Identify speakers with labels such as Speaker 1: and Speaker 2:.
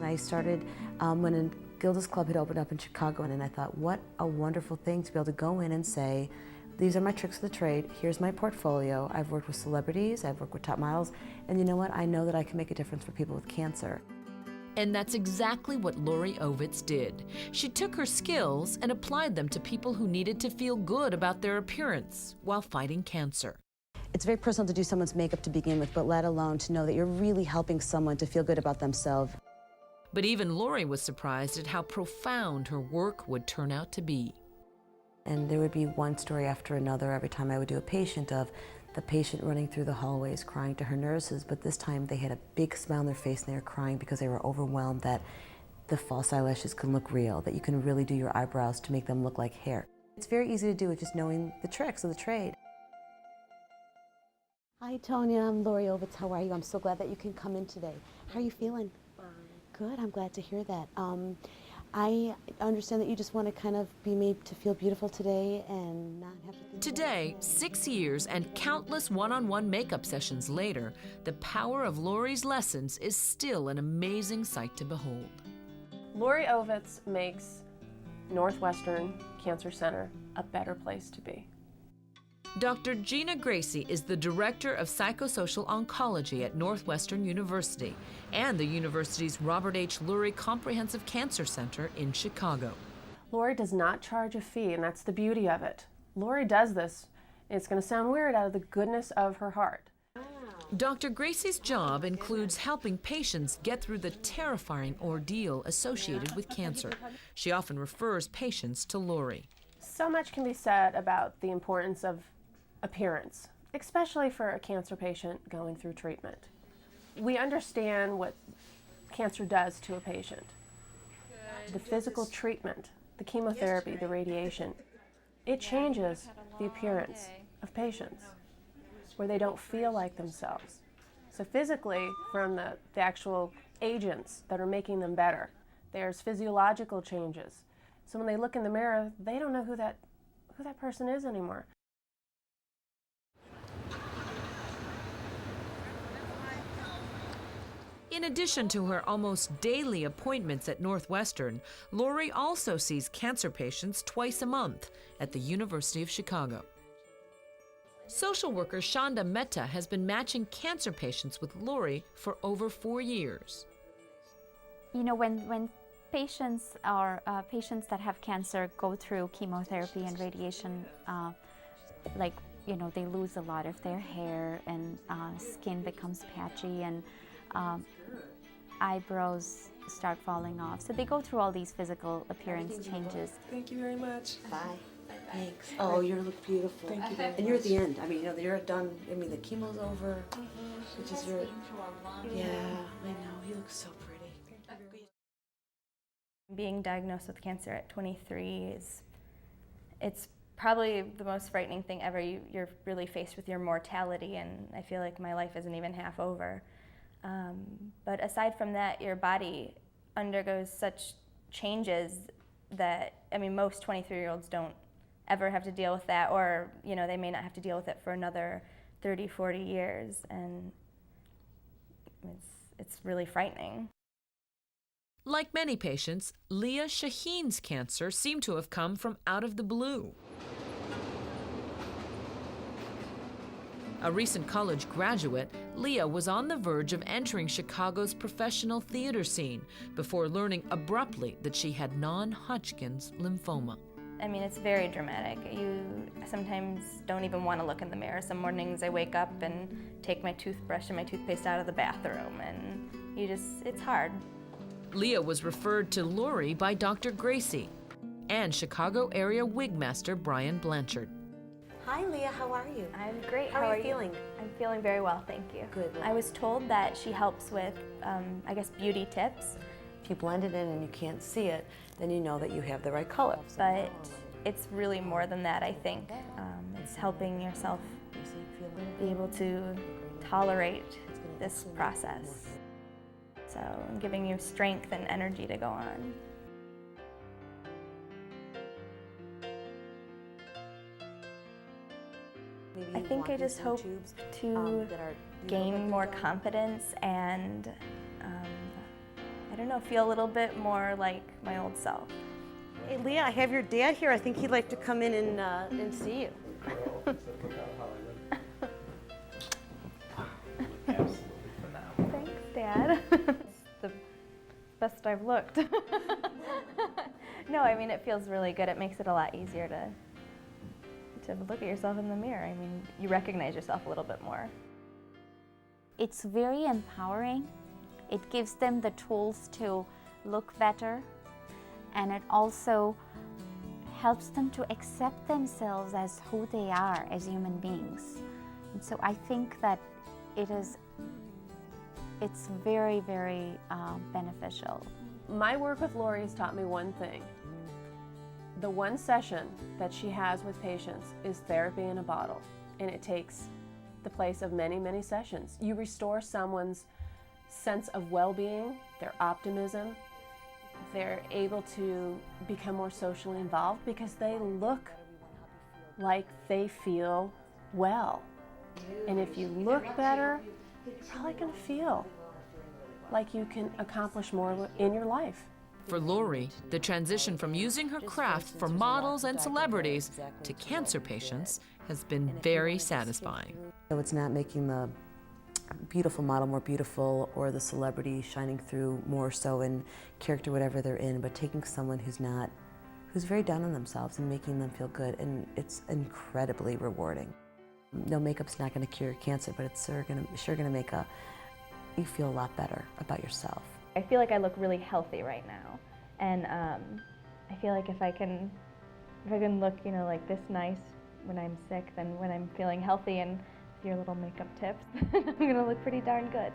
Speaker 1: I started when a Gilda's Club had opened up in Chicago, and I thought, what a wonderful thing to be able to go in and say, these are my tricks of the trade, here's my portfolio, I've worked with celebrities, I've worked with top models, and you know what, I know that I can make a difference for people with cancer.
Speaker 2: And that's exactly what Lori Ovitz did. She took her skills and applied them to people who needed to feel good about their appearance while fighting cancer.
Speaker 1: It's very personal to do someone's makeup to begin with, but let alone to know that you're really helping someone to feel good about themselves.
Speaker 2: But even Lori was surprised at how profound her work would turn out to be.
Speaker 1: And there would be one story after another every time I would do a patient of the patient running through the hallways crying to her nurses, but this time they had a big smile on their face and they were crying because they were overwhelmed that the false eyelashes can look real, that you can really do your eyebrows to make them look like hair. It's very easy to do with just knowing the tricks of the trade. Hi, Tonya. I'm Lori Ovitz. How are you? I'm so glad that you can come in today. How are you feeling? Fine. Good. I'm glad to hear that. I understand that you just want to kind of be made to feel beautiful today and not have to think
Speaker 2: Today, 6 years and countless one-on-one makeup sessions later, the power of Lori's lessons is still an amazing sight to behold.
Speaker 3: Lori Ovitz makes Northwestern Cancer Center a better place to be.
Speaker 2: Dr. Gina Gracie is the Director of Psychosocial Oncology at Northwestern University and the university's Robert H. Lurie Comprehensive Cancer Center in Chicago.
Speaker 3: Lori does not charge a fee, and that's the beauty of it. Lori does this, and it's going to sound weird, out of the goodness of her heart.
Speaker 2: Dr. Gracie's job includes helping patients get through the terrifying ordeal associated with cancer. She often refers patients to Lori.
Speaker 3: So much can be said about the importance of appearance, especially for a cancer patient going through treatment. We understand what cancer does to a patient. The physical treatment, the chemotherapy, the radiation, it changes the appearance of patients where they don't feel like themselves. So physically, from the actual agents that are making them better, there's physiological changes. So when they look in the mirror, they don't know who that person is anymore.
Speaker 2: In addition to her almost daily appointments at Northwestern, Lori also sees cancer patients twice a month at the University of Chicago. Social worker Shonda Mehta has been matching cancer patients with Lori for over 4 years.
Speaker 4: You know, when patients that have cancer go through chemotherapy and radiation, they lose a lot of their hair and skin becomes patchy and eyebrows start falling off. So they go through all these physical appearance changes.
Speaker 5: Thank you very much.
Speaker 1: Bye. Thanks. Oh, you look beautiful.
Speaker 5: Thank you very much.
Speaker 1: And you're at the end. I mean, you're done. I mean, the chemo's over, which is your. Yeah, I know. You look so pretty.
Speaker 6: Being diagnosed with cancer at 23 it's probably the most frightening thing ever. You're really faced with your mortality, and I feel like my life isn't even half over. But aside from that, your body undergoes such changes that, I mean, most 23-year-olds don't ever have to deal with that, or, you know, they may not have to deal with it for another 30, 40 years, and it's really frightening.
Speaker 2: Like many patients, Leah Shaheen's cancer seemed to have come from out of the blue. A recent college graduate, Leah was on the verge of entering Chicago's professional theater scene before learning abruptly that she had non-Hodgkin's lymphoma.
Speaker 6: I mean, it's very dramatic. You sometimes don't even want to look in the mirror. Some mornings I wake up and take my toothbrush and my toothpaste out of the bathroom, and it's hard.
Speaker 2: Leah was referred to Lori by Dr. Gracie and Chicago area wigmaster Brian Blanchard.
Speaker 1: Hi, Leah. How are you?
Speaker 6: I'm great.
Speaker 1: How are you feeling?
Speaker 6: I'm feeling very well, thank you.
Speaker 1: Good.
Speaker 6: I was told that she helps with, beauty tips.
Speaker 1: If you blend it in and you can't see it, then you know that you have the right color.
Speaker 6: But it's really more than that, I think. It's helping yourself be able to tolerate this process. So giving you strength and energy to go on. I think I just hope to gain more confidence and don't know, feel a little bit more like my old self.
Speaker 1: Hey, Leah, I have your dad here. I think he'd like to come in and see you.
Speaker 6: Thanks, Dad. It's the best I've looked. No, I mean, it feels really good. It makes it a lot easier to look at yourself in the mirror. I mean, you recognize yourself a little bit more.
Speaker 4: It's very empowering. It gives them the tools to look better, and it also helps them to accept themselves as who they are as human beings. And so I think that it's very, very beneficial.
Speaker 3: My work with Lori has taught me one thing. The one session that she has with patients is therapy in a bottle, and it takes the place of many, many sessions. You restore someone's sense of well-being, their optimism. They're able to become more socially involved because they look like they feel well. And if you look better, you're probably going to feel like you can accomplish more in your life.
Speaker 2: For Lori, the transition from using her craft for models and celebrities to cancer patients has been very satisfying.
Speaker 1: So it's not making the beautiful model more beautiful or the celebrity shining through more so in character, whatever they're in, but taking someone who's very down on themselves and making them feel good, and it's incredibly rewarding. No makeup's not going to cure cancer, but it's sure going to make you feel a lot better about yourself.
Speaker 6: I feel like I look really healthy right now, and I feel like if I can look, like this nice when I'm sick, then when I'm feeling healthy and with your little makeup tips, I'm gonna look pretty darn good.